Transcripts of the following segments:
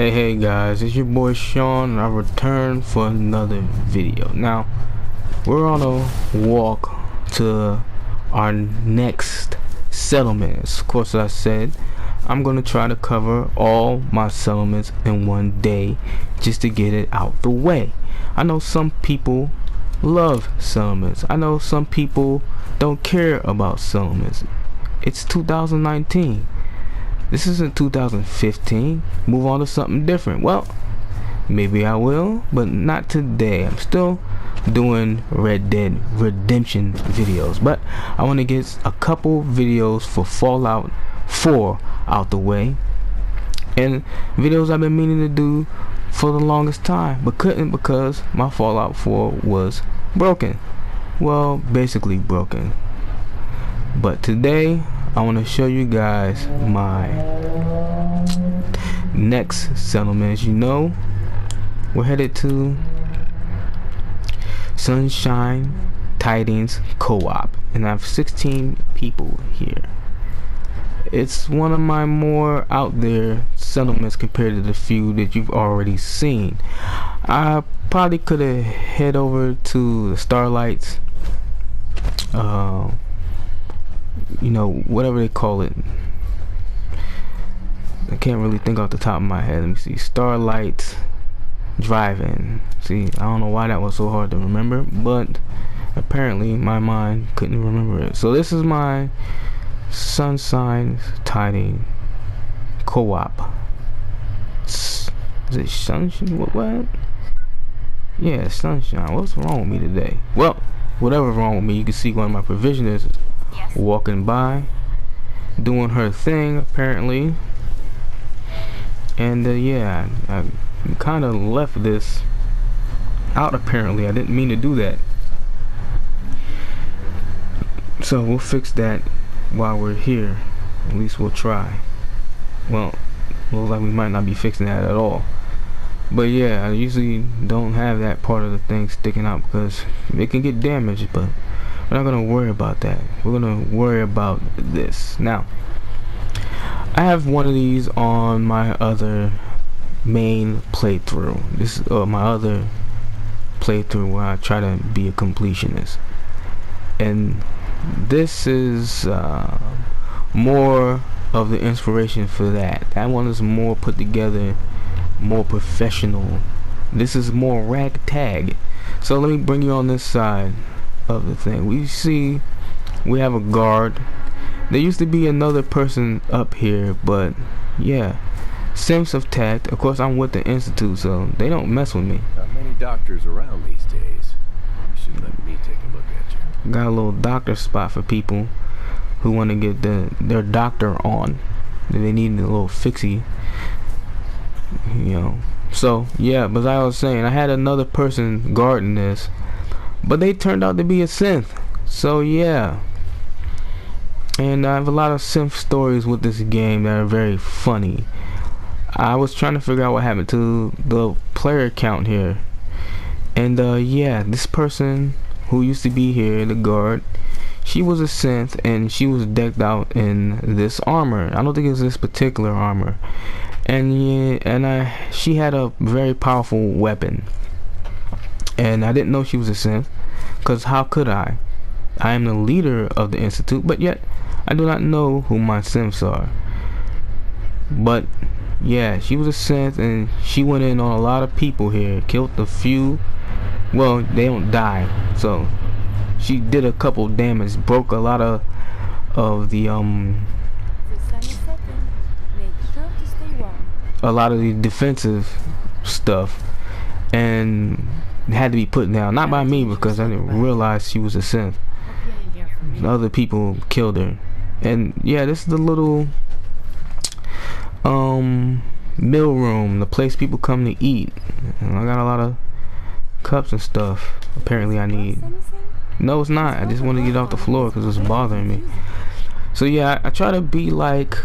Hey guys, it's your boy Sean and I returned for another video. Now we're on a walk to our next settlements. Of course, as I said, I'm gonna try to cover all my settlements in one day just to get it out the way. I know some people love settlements. I know some people don't care about settlements. It's 2019. This isn't 2015. Move on to something different. Well, maybe I will, but not today. I'm still doing Red Dead Redemption videos, but I want to get a couple videos for Fallout 4 out the way, and videos I've been meaning to do for the longest time, but couldn't because my Fallout 4 was broken. Well, basically broken. But today I want to show you guys my next settlement. As you know, we're headed to Sunshine Tidings Co-op, and I have 16 people here. It's one of my more out there settlements compared to the few that you've already seen. I probably could have head over to the Starlights, you know, whatever they call it. I can't really think off the top of my head. Let me see. Starlight Drive-In. See, I don't know why that was so hard to remember, but apparently my mind couldn't remember it. So this is my Sunshine Tidings Co-op. Is it Sunshine? What? Yeah, Sunshine. What's wrong with me today? Well, whatever's wrong with me, you can see one of my provisioners walking by, doing her thing apparently. And yeah, I kind of left this out apparently. I didn't mean to do that, so we'll fix that while we're here. At least we'll try. Well, looks like we might not be fixing that at all, but yeah, I usually don't have that part of the thing sticking out because it can get damaged, but we're not gonna worry about that. We're gonna worry about this. Now, I have one of these on my other main playthrough. This is my other playthrough where I try to be a completionist, and this is more of the inspiration for that. That one is more put together, more professional. This is more ragtag. So let me bring you on this side of the thing. We see we have a guard. There used to be another person up here, but yeah, sense of tact. Of course, I'm with the institute, so they don't mess with me. Not many doctors around these days. You should let me take a look at you. Got a little doctor spot for people who want to get their doctor on. They need a little fixie, you know. So yeah, but as I was saying, I had another person guarding this, but they turned out to be a synth. So yeah, and I have a lot of synth stories with this game that are very funny. I was trying to figure out what happened to the player count here, and yeah, this person who used to be here, the guard, she was a synth and she was decked out in this armor. I don't think it was this particular armor, and yeah, and she had a very powerful weapon, and I didn't know she was a synth because how could I am the leader of the institute, but yet I do not know who my synths are. But yeah, she was a synth and she went in on a lot of people here, killed a few. Well, they don't die, so she did a couple damage, broke a lot of the a lot of the defensive stuff, and had to be put down, not by me because I didn't realize she was a synth. Other people killed her. And yeah, this is the little meal room, the place people come to eat. And I got a lot of cups and stuff apparently I need. No, it's not. I just want to get off the floor because it's bothering me. So yeah, I try to be like,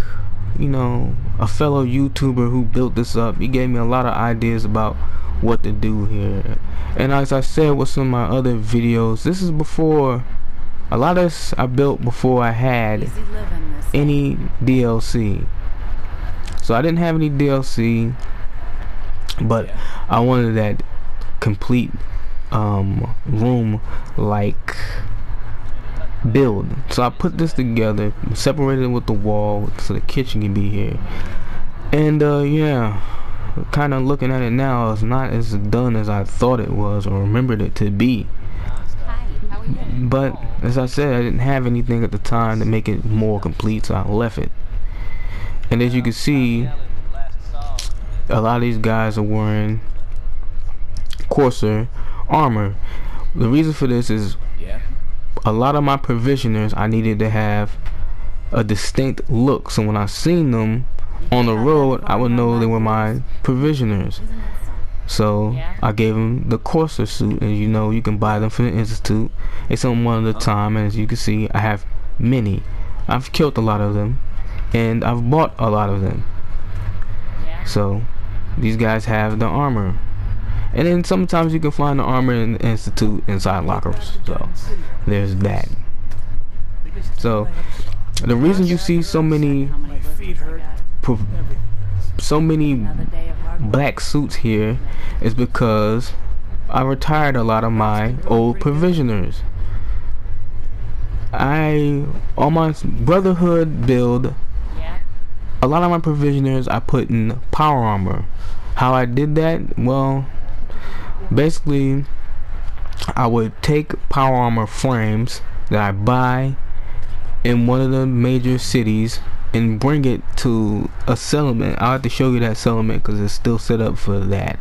you know, a fellow YouTuber who built this up. He gave me a lot of ideas about what to do here, and as I said with some of my other videos, this is before a lot of this I built before I had any DLC. So I didn't have any DLC, but I wanted that complete room like build. So I put this together, separated it with the wall so the kitchen can be here. And yeah, kind of looking at it now, it's not as done as I thought it was or remembered it to be. But as I said, I didn't have anything at the time to make it more complete, so I left it. And as you can see, a lot of these guys are wearing coarser armor. The reason for this is a lot of my provisioners, I needed to have a distinct look, so when I seen them on the road, I would know they were my provisioners. So I gave them the coarser suit, and you know, you can buy them from the institute. They sell them one at a time, and as you can see, I have many. I've killed a lot of them, and I've bought a lot of them. So these guys have the armor, and then sometimes you can find the armor in the institute inside lockers. So there's that. So the reason you see so many black suits here is because I retired a lot of my old provisioners. On my Brotherhood build, a lot of my provisioners I put in power armor. How I did that? Well, basically I would take power armor frames that I buy in one of the major cities and bring it to a settlement. I'll have to show you that settlement because it's still set up for that.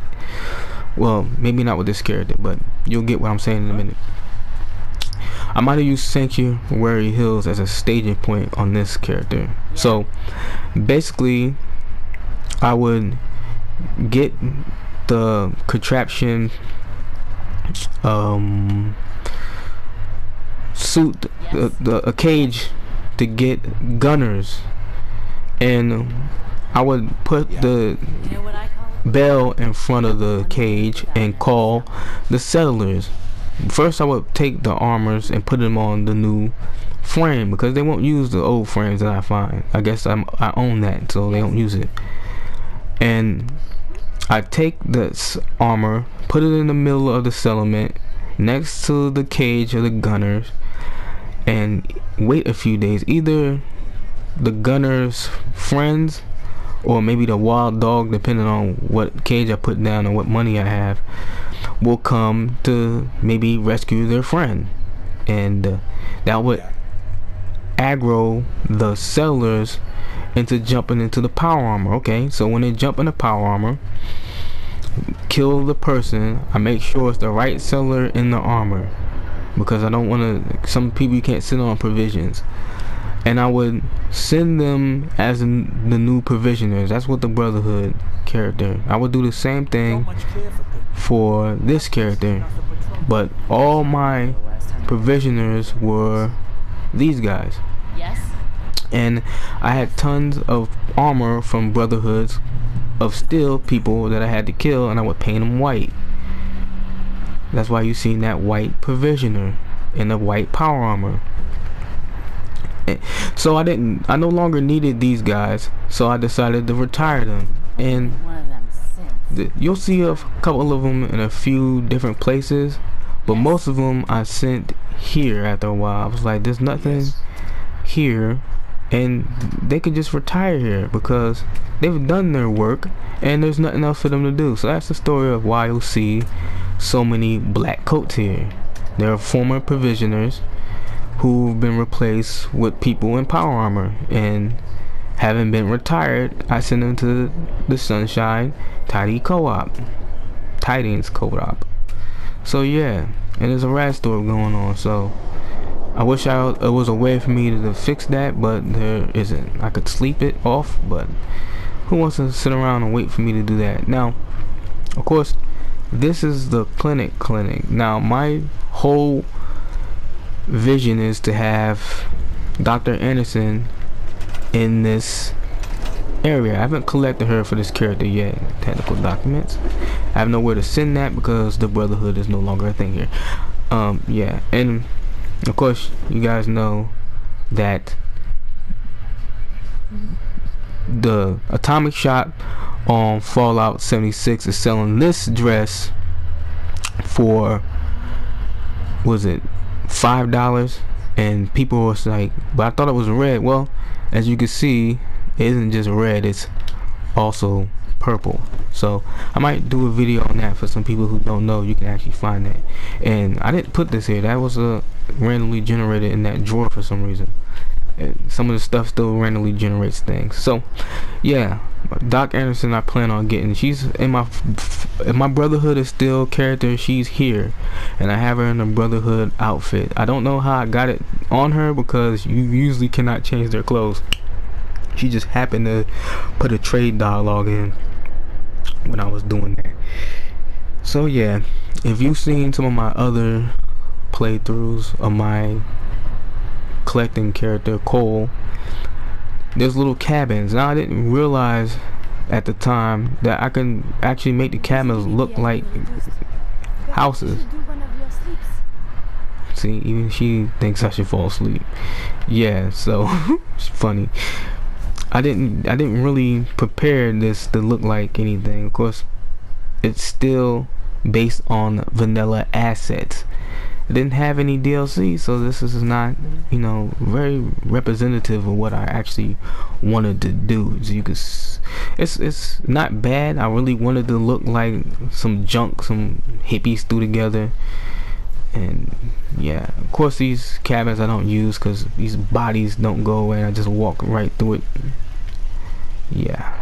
Well, maybe not with this character, but you'll get what I'm saying in a minute. I might have used Sanctuary Hills as a staging point on this character. So basically I would get the contraption suit, a cage to get gunners, and I would put the bell in front of the cage and call the settlers. First I would take the armors and put them on the new frame because they won't use the old frames that I find. I guess I own that, so they don't use it. And I take this armor, put it in the middle of the settlement next to the cage of the gunners, and wait a few days. Either the gunner's friends or maybe the wild dog, depending on what cage I put down and what money I have, will come to maybe rescue their friend, and that would aggro the settlers into jumping into the power armor. Okay, so when they jump in the power armor, kill the person. I make sure it's the right settler in the armor because I don't want to. Some people you can't sit on provisions, and I would send them as the new provisioners. That's what the Brotherhood character. I would do the same thing for this character, but all my provisioners were these guys. Yes. And I had tons of armor from Brotherhoods of still people that I had to kill, and I would paint them white. That's why you seen that white provisioner in the white power armor. So I no longer needed these guys, so I decided to retire them. And you'll see a couple of them in a few different places, but most of them I sent here after a while. I was like, there's nothing here, and they could just retire here because they've done their work and there's nothing else for them to do. So that's the story of why you'll see so many black coats here. They're former provisioners who've been replaced with people in power armor, and having been retired, I send them to the Sunshine Tidings co-op. So yeah, and there's a rat store going on, so I wish it was a way for me to fix that, but there isn't. I could sleep it off, but who wants to sit around and wait for me to do that? Now, of course, this is the clinic. Now, my whole vision is to have Dr. Anderson in this area. I haven't collected her for this character yet. Technical documents. I have nowhere to send that because the Brotherhood is no longer a thing here. Yeah, and of course you guys know that the atomic shot on Fallout 76 is selling this dress for, was it $5? And people was like, but I thought it was red. Well, as you can see, it isn't just red, it's also purple. So I might do a video on that for some people who don't know. You can actually find that. And I didn't put this here, that was randomly generated in that drawer for some reason. And some of the stuff still randomly generates things. So yeah, Doc Anderson I plan on getting. She's in my Brotherhood is still character, she's here, and I have her in a Brotherhood outfit. I don't know how I got it on her because you usually cannot change their clothes. She just happened to put a trade dialogue in when I was doing that. So yeah, if you've seen some of my other playthroughs of my collecting character Cole, there's little cabins. Now I didn't realize at the time that I can actually make the cabins look like houses. See, even she thinks I should fall asleep. Yeah, so it's funny. I didn't really prepare this to look like anything. Of course, it's still based on vanilla assets. It didn't have any DLC, so this is not, you know, very representative of what I actually wanted to do. As you can, it's not bad. I really wanted to look like some junk, some hippies threw together. And yeah, of course these cabins I don't use because these bodies don't go away. I just walk right through it. Yeah,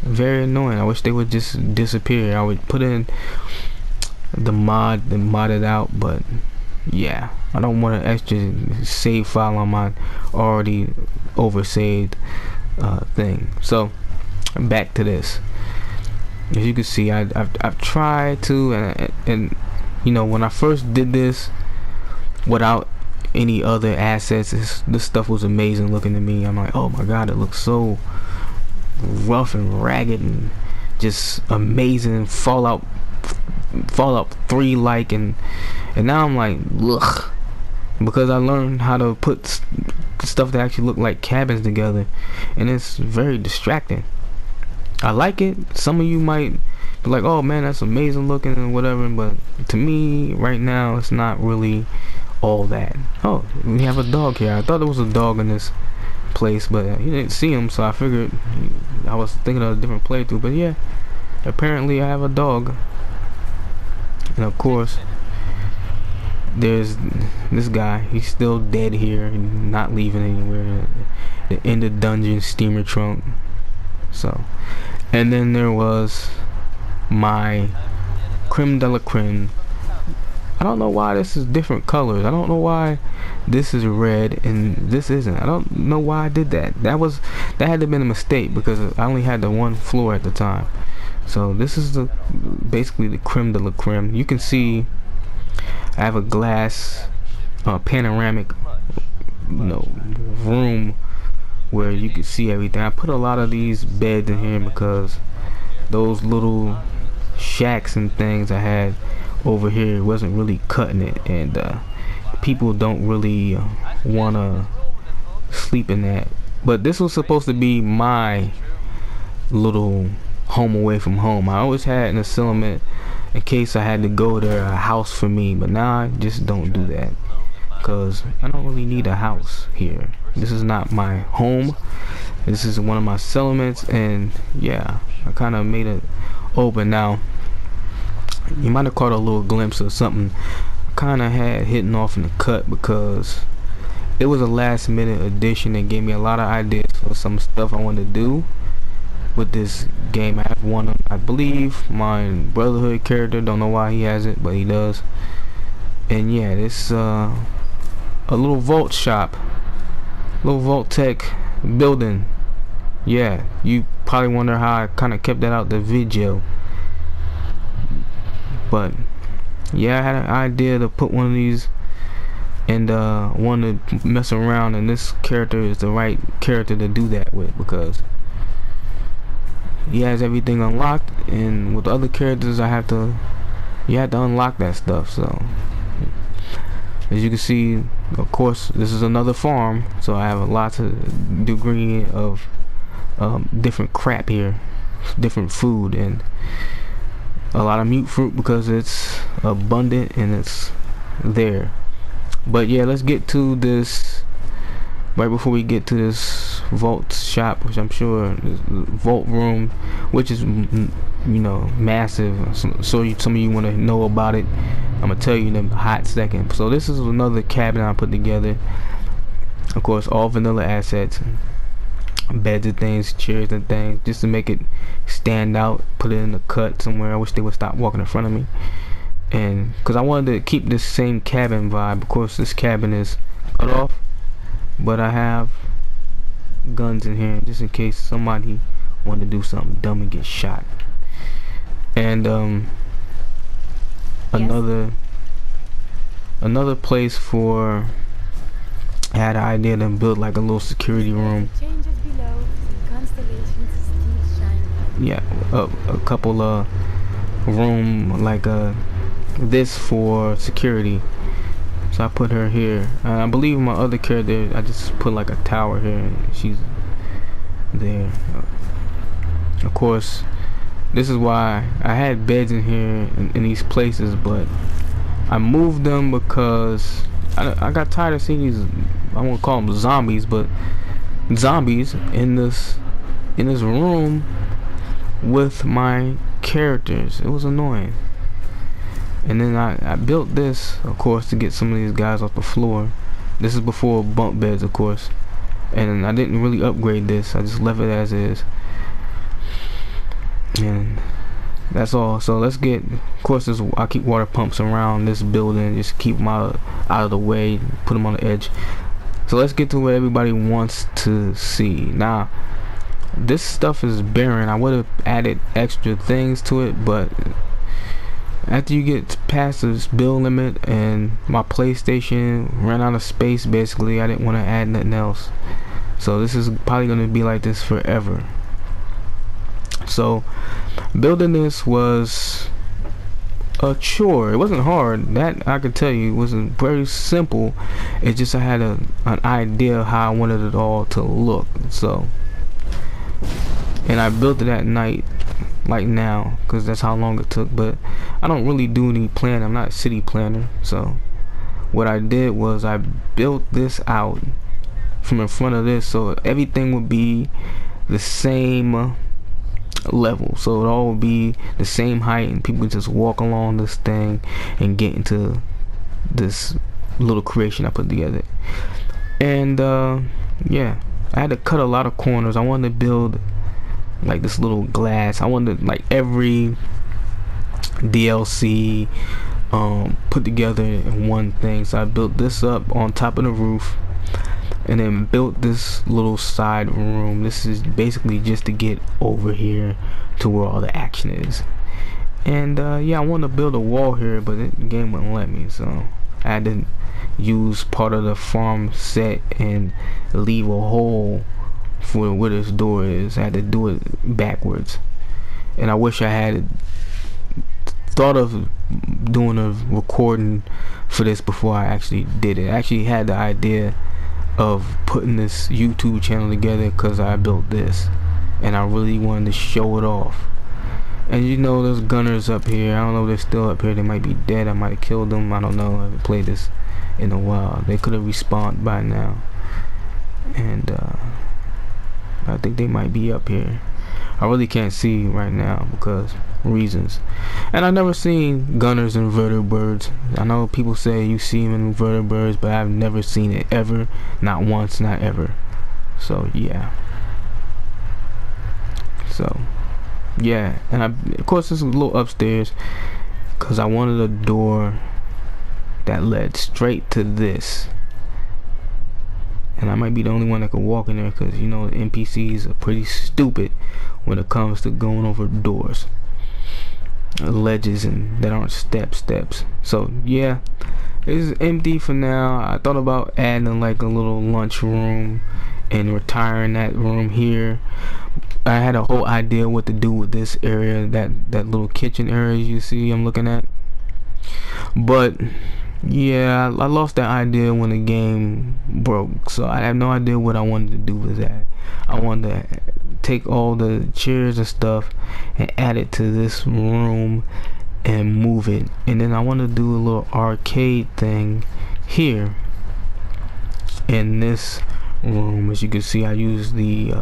very annoying. I wish they would just disappear. I would put in the mod and mod it out, but yeah, I don't want an extra save file on my already oversaved thing. So back to this. As you can see, I've tried to, and you know, when I first did this without any other assets, this stuff was amazing looking to me. I'm like, oh my god, it looks so rough and ragged and just amazing, Fallout 3 like, and now I'm like, ugh, because I learned how to put stuff that actually look like cabins together, and it's very distracting. I like it. Some of you might be like, oh man, that's amazing looking and whatever, but to me right now it's not really all that. Oh, we have a dog here. I thought there was a dog in this place, but you didn't see him, so I figured I was thinking of a different playthrough. But yeah, apparently I have a dog. And of course there's this guy. He's still dead here, not leaving anywhere. The end of dungeon steamer trunk. So, and then there was my creme de la creme. I don't know why this is different colors. I don't know why this is red and this isn't. I don't know why I did that. That had to have been a mistake because I only had the one floor at the time. So this is basically the creme de la creme. You can see I have a glass panoramic, you know, room where you can see everything. I put a lot of these beds in here because those little shacks and things I had over here wasn't really cutting it, and people don't really want to sleep in that. But this was supposed to be my little home away from home. I always had an asylum in case I had to go there, a house for me, but now I just don't do that because I don't really need a house here. This is not my home. This is one of my settlements, and yeah, I kind of made it open. Now you might have caught a little glimpse of something I kind of had hidden off in the cut because it was a last minute addition that gave me a lot of ideas for some stuff I wanted to do with this game. I have one, I believe, my Brotherhood character. Don't know why he has it, but he does. And yeah, this a little vault shop, little vault tech building. Yeah, you probably wonder how I kind of kept that out the video, but yeah, I had an idea to put one of these and wanted to mess around, and this character is the right character to do that with because he has everything unlocked, and with other characters you have to unlock that stuff. So as you can see, of course, this is another farm, so I have a lot of degree of different crap here. different food and a lot of mute fruit because it's abundant and it's there. But yeah, let's get to this right before we get to this vault shop, which I'm sure is vault room, which is, you know, massive. So some of you want to know about it. I'm gonna tell you in a hot second. So this is another cabinet I put together. Of course, all vanilla assets, beds and things, chairs and things, just to make it stand out. Put it in a cut somewhere. I wish they would stop walking in front of me. And because I wanted to keep this same cabin vibe. Of course, this cabin is cut off, but I have guns in here just in case somebody wanted to do something dumb and get shot. And another place for, I had an idea to build like a little security room. Yeah, a couple of room like this for security. So I put her here. I believe my other character, I just put like a tower here and she's there. Of course, this is why I had beds in here in these places, but I moved them because I got tired of seeing these, I won't call them zombies, but zombies in this room with my characters. It was annoying. And then I built this, of course, to get some of these guys off the floor. This is before bunk beds, of course. And I didn't really upgrade this. I just left it as is. And that's all. So let's get, of course, I keep water pumps around this building, just keep them out of the way, put them on the edge. So let's get to what everybody wants to see. Now, this stuff is barren. I would have added extra things to it, but after you get past this build limit and my PlayStation ran out of space, basically, I didn't want to add nothing else. So this is probably going to be like this forever. So building this was a chore. It wasn't hard, that I could tell you. It wasn't very simple. It's just I had an idea how I wanted it all to look. So, and I built it at night, like now, because that's how long it took. But I don't really do any planning. I'm not a city planner. So what I did was I built this out from in front of this, so everything would be the same level, so it all would be the same height and people would just walk along this thing and get into this little creation I put together. And yeah, I had to cut a lot of corners. I wanted to build like this little glass. I wanted like every DLC put together in one thing. So I built this up on top of the roof and then built this little side room. This is basically just to get over here to where all the action is. And yeah, I wanted to build a wall here, but the game wouldn't let me, so I had to use part of the farm set and leave a hole for where this door is. I had to do it backwards, and I wish I had thought of doing a recording for this before I actually did it. I actually had the idea of putting this YouTube channel together because I built this and I really wanted to show it off. And you know, there's gunners up here. I don't know if they're still up here. They might be dead. I might have killed them. I don't know. I haven't played this in a while. They could have respawned by now. And I think they might be up here. I really can't see right now because reasons. And I've never seen gunners in vertebrates. I know people say you see them in vertebrates, but I've never seen it ever. Not once, not ever. So yeah. So yeah, and of course this is a little upstairs because I wanted a door that led straight to this. And I might be the only one that could walk in there because, you know, the NPCs are pretty stupid when it comes to going over doors, ledges, and that aren't steps. So yeah, it's empty for now. I thought about adding like a little lunch room and retiring that room here. I had a whole idea what to do with this area, that little kitchen area you see I'm looking at. But yeah, I lost that idea when the game broke, so I have no idea what I wanted to do with that. I wanted to take all the chairs and stuff and add it to this room and move it. And then I want to do a little arcade thing here in this room. As you can see, I use the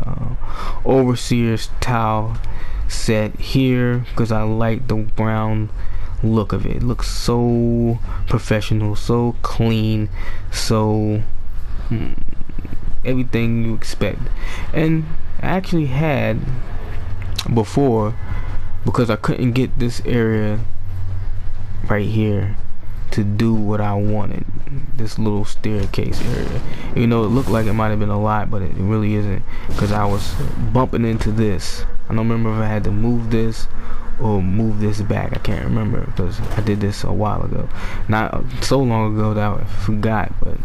overseer's towel set here because I like the brown look of it. It looks so professional, so clean, so everything you expect. And I actually had before, because I couldn't get this area right here to do what I wanted, this little staircase area. You know, it looked like it might have been a lot, but it really isn't, because I was bumping into this. I don't remember if I had to move this or move this back. I can't remember because I did this a while ago, not so long ago that I forgot, but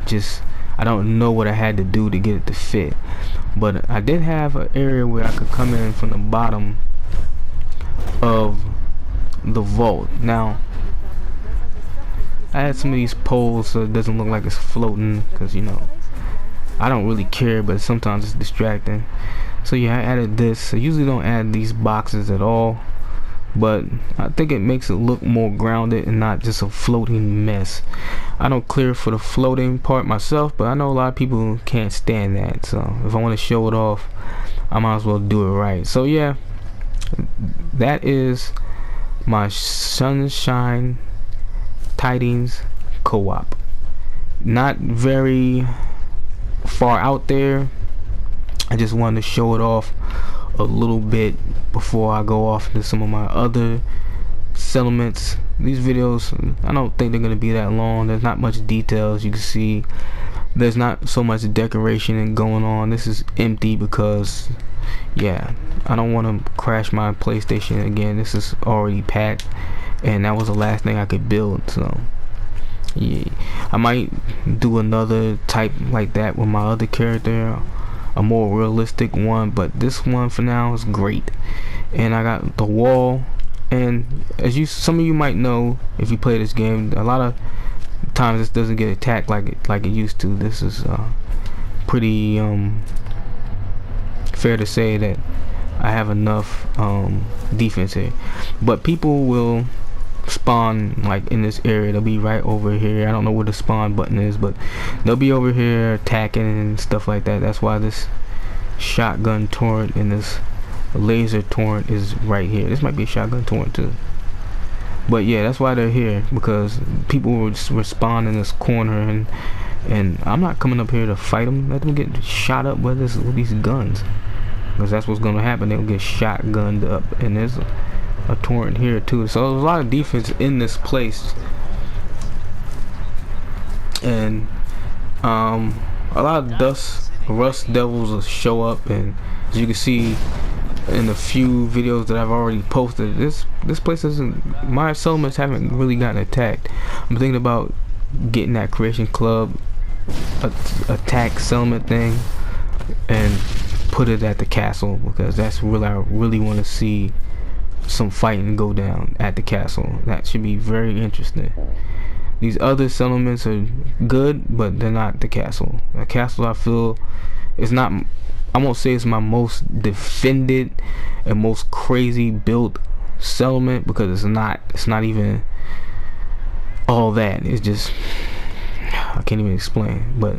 just I don't know what I had to do to get it to fit. But I did have an area where I could come in from the bottom of the vault. Now I had some of these poles so it doesn't look like it's floating, because, you know, I don't really care, but sometimes it's distracting. So yeah, I added this. I usually don't add these boxes at all, but I think it makes it look more grounded and not just a floating mess. I don't clear for the floating part myself, but I know a lot of people can't stand that. So if I want to show it off, I might as well do it right. So yeah, that is my Sunshine Tidings co-op. Not very far out there. I just wanted to show it off a little bit before I go off into some of my other settlements. These videos, I don't think they're going to be that long. There's not much details. You can see there's not so much decoration and going on. This is empty because, yeah, I don't want to crash my PlayStation again. This is already packed, and that was the last thing I could build. So yeah, I might do another type like that with my other character, a more realistic one, but this one for now is great. And I got the wall, and as some of you might know if you play this game, a lot of times this doesn't get attacked like it used to. This is pretty fair to say that I have enough defense here, but people will spawn like in this area. They'll be right over here. I don't know where the spawn button is, but they'll be over here attacking and stuff like that. That's why this shotgun torrent and this laser torrent is right here. This might be a shotgun torrent too, but yeah, that's why they're here, because people will just respawn in this corner, and I'm not coming up here to fight them. Let them get shot up with these guns, because that's what's gonna happen. They'll get shotgunned up. And there's a torrent here too, so there's a lot of defense in this place, and a lot of rust devils will show up. And as you can see in the few videos that I've already posted, this place isn't, my settlements haven't really gotten attacked. I'm thinking about getting that creation club attack settlement thing and put it at the castle, because that's really, I really want to see some fighting go down at the castle. That should be very interesting. These other settlements are good, but they're not the castle. The castle, I feel, is not, I won't say it's my most defended and most crazy built settlement, because it's not even all that. It's just, I can't even explain, but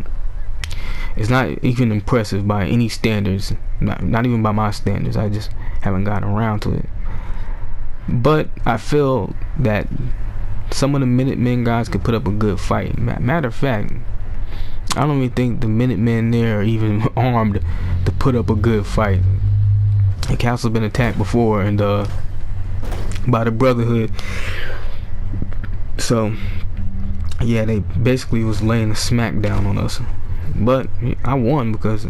it's not even impressive by any standards, not even by my standards. I just haven't gotten around to it. But I feel that some of the Minutemen guys could put up a good fight. Matter of fact, I don't even think the Minutemen there are even armed to put up a good fight. The castle's been attacked before, and by the Brotherhood. So yeah, they basically was laying a smackdown on us. But I won because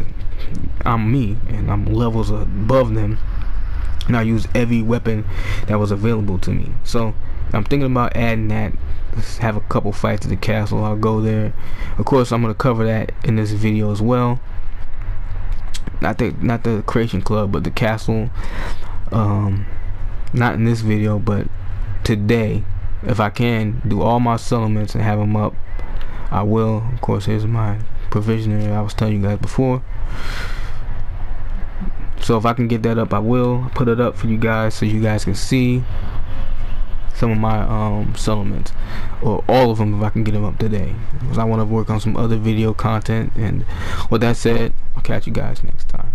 I'm me and I'm levels above them, and I used every weapon that was available to me. So I'm thinking about adding that. Let's have a couple fights at the castle. I'll go there. Of course, I'm gonna cover that in this video as well. Not the creation club, but the castle. Not in this video, but today, if I can do all my settlements and have them up, I will. Of course, here's my provisioner I was telling you guys before. So if I can get that up, I will put it up for you guys so you guys can see some of my supplements, or all of them if I can get them up today, because I want to work on some other video content. And with that said, I'll catch you guys next time.